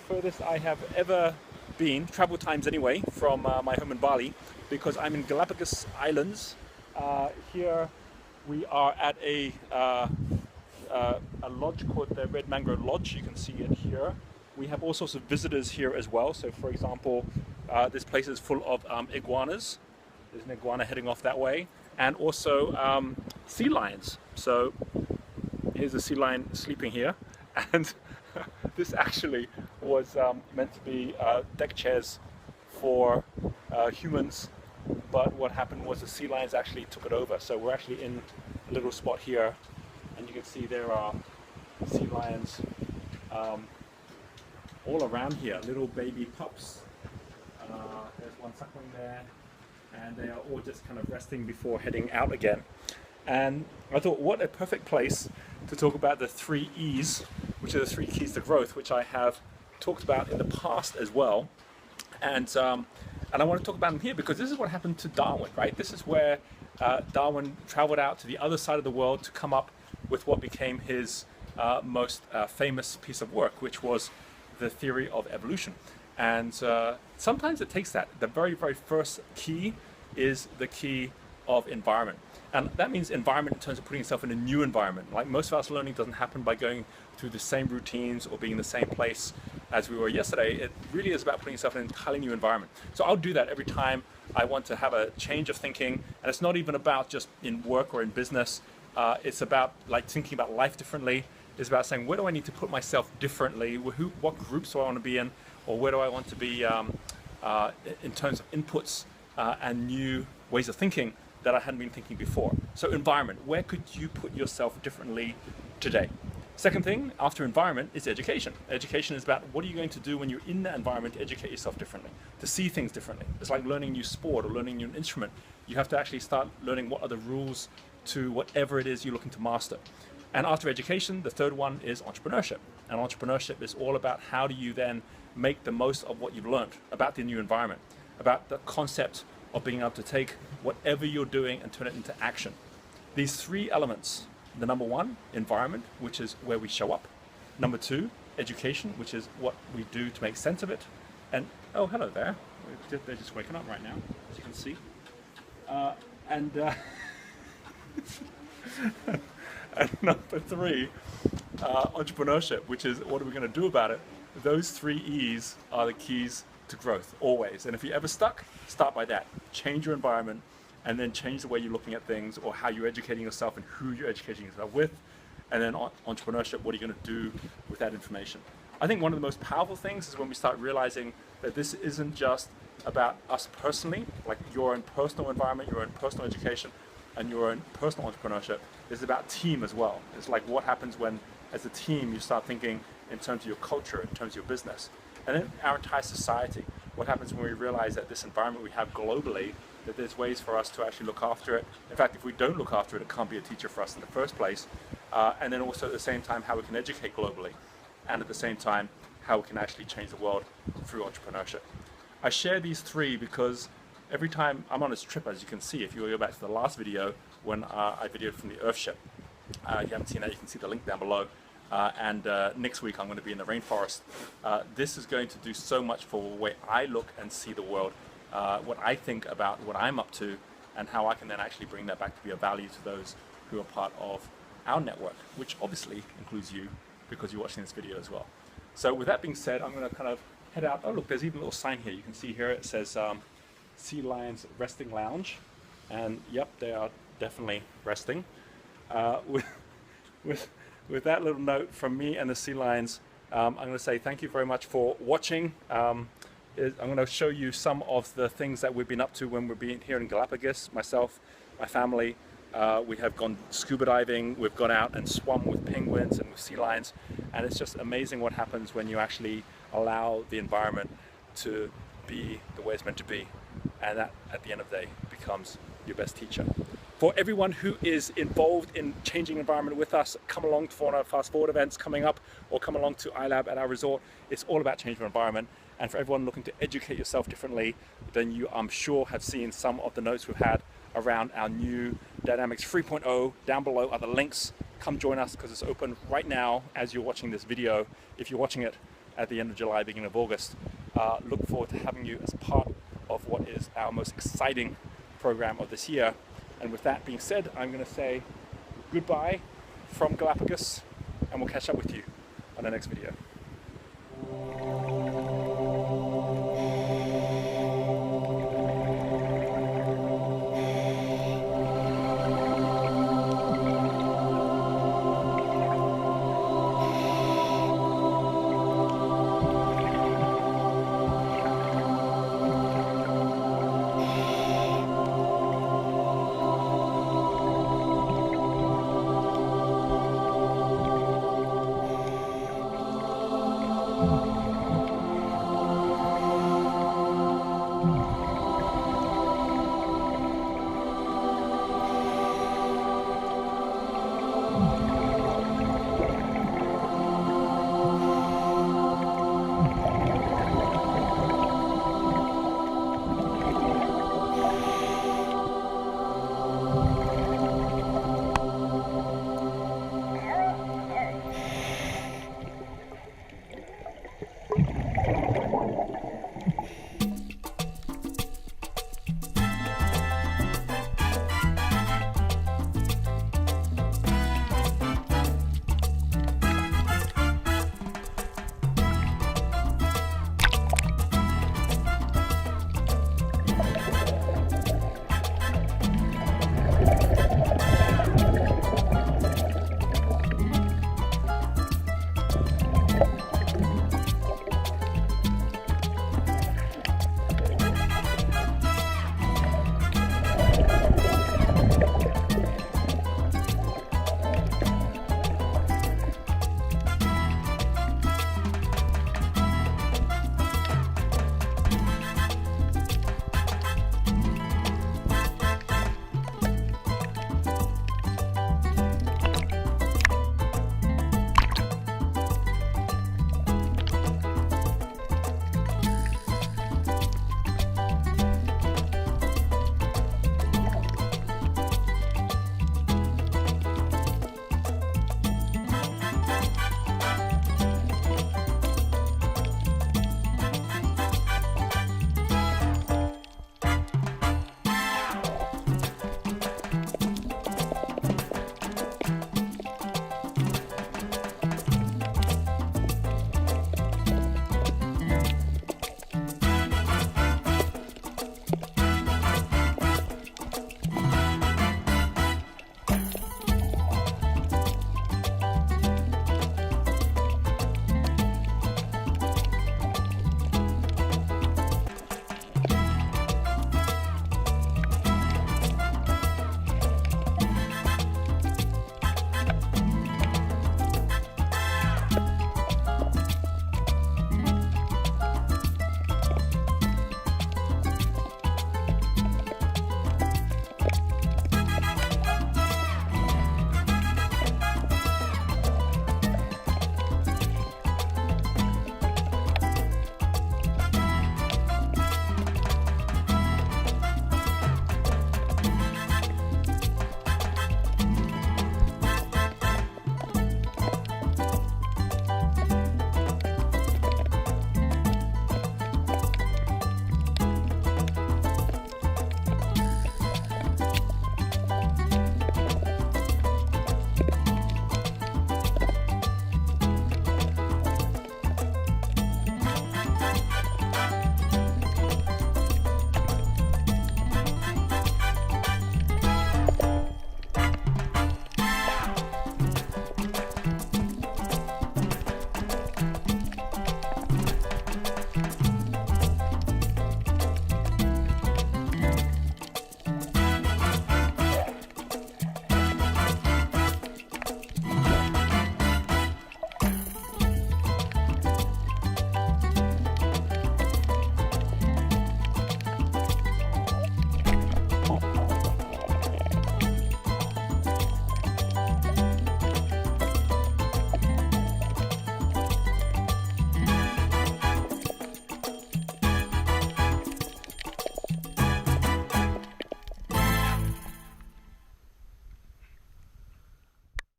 furthest I have ever been, travel times anyway, from my home in Bali, because I'm in Galapagos Islands. Here we are at a lodge called the Red Mangrove Lodge. You can see it here. We have all sorts of visitors here as well. So for example, this place is full of iguanas. There's an iguana heading off that way, and also sea lions. So here's a sea lion sleeping here, and this actually was meant to be deck chairs for humans, but what happened was the sea lions actually took it over. So we're actually in a little spot here, and you can see there are sea lions all around here, little baby pups. There's one suckling there, and they are all just kind of resting before heading out again. And I thought, what a perfect place to talk about the 3 E's, which are the 3 keys to growth, which I have talked about in the past as well. And I want to talk about them here because this is what happened to Darwin, right? This is where Darwin traveled out to the other side of the world to come up with what became his most famous piece of work, which was the theory of evolution. And sometimes it takes that. The very, very first key is the key of environment. And that means environment in terms of putting yourself in a new environment. Like most of us, learning doesn't happen by going through the same routines or being in the same place as we were yesterday. It really is about putting yourself in an entirely new environment. So I'll do that every time I want to have a change of thinking. And it's not even about just in work or in business. It's about like thinking about life differently. It's about saying, where do I need to put myself differently? What groups do I want to be in? Or where do I want to be in terms of inputs and new ways of thinking that I hadn't been thinking before. So environment, where could you put yourself differently today? Second thing after environment is education. Education is about what are you going to do when you're in that environment to educate yourself differently, to see things differently. It's like learning a new sport or learning a new instrument. You have to actually start learning what are the rules to whatever it is you're looking to master. And after education, the third one is entrepreneurship. And entrepreneurship is all about how do you then make the most of what you've learned about the new environment, about the concept of being able to take whatever you're doing and turn it into action. These 3 elements, the number 1, environment, which is where we show up. Number 2, education, which is what we do to make sense of it. And, oh, hello there. They're just waking up right now, as you can see. And number 3, entrepreneurship, which is what are we going to do about it? Those 3 E's are the keys to growth, always. And if you're ever stuck, start by that. Change your environment, and then change the way you're looking at things or how you're educating yourself and who you're educating yourself with. And then entrepreneurship, what are you going to do with that information? I think one of the most powerful things is when we start realizing that this isn't just about us personally, like your own personal environment, your own personal education, and your own personal entrepreneurship. It's about team as well. It's like what happens when, as a team, you start thinking in terms of your culture, in terms of your business. And then our entire society, what happens when we realize that this environment we have globally, that there's ways for us to actually look after it. In fact, if we don't look after it, it can't be a teacher for us in the first place. And then also at the same time, how we can educate globally. And at the same time, how we can actually change the world through entrepreneurship. I share these 3 because every time I'm on this trip, as you can see, if you go back to the last video when I videoed from the Earthship, if you haven't seen that, you can see the link down below. And next week I'm going to be in the rainforest. This is going to do so much for the way I look and see the world, what I think about what I'm up to, and how I can then actually bring that back to be a value to those who are part of our network, which obviously includes you because you're watching this video as well. So with that being said, I'm going to kind of head out. Oh look, there's even a little sign here. You can see here it says Sea Lions Resting Lounge, and yep, they are definitely resting. With that little note from me and the sea lions, I'm going to say thank you very much for watching. I'm going to show you some of the things that we've been up to when we're being here in Galapagos. Myself, my family, we have gone scuba diving, we've gone out and swum with penguins and with sea lions, and it's just amazing what happens when you actually allow the environment to be the way it's meant to be, and that at the end of the day becomes your best teacher. For everyone who is involved in changing environment with us, come along for one of our Fast Forward events coming up, or come along to iLab at our resort. It's all about changing environment. And for everyone looking to educate yourself differently, then you, I'm sure, have seen some of the notes we've had around our new Dynamics 3.0. Down below are the links. Come join us because it's open right now as you're watching this video. If you're watching it at the end of July, beginning of August. Look forward to having you as part of what is our most exciting program of this year. And with that being said, I'm going to say goodbye from Galapagos, and we'll catch up with you on the next video.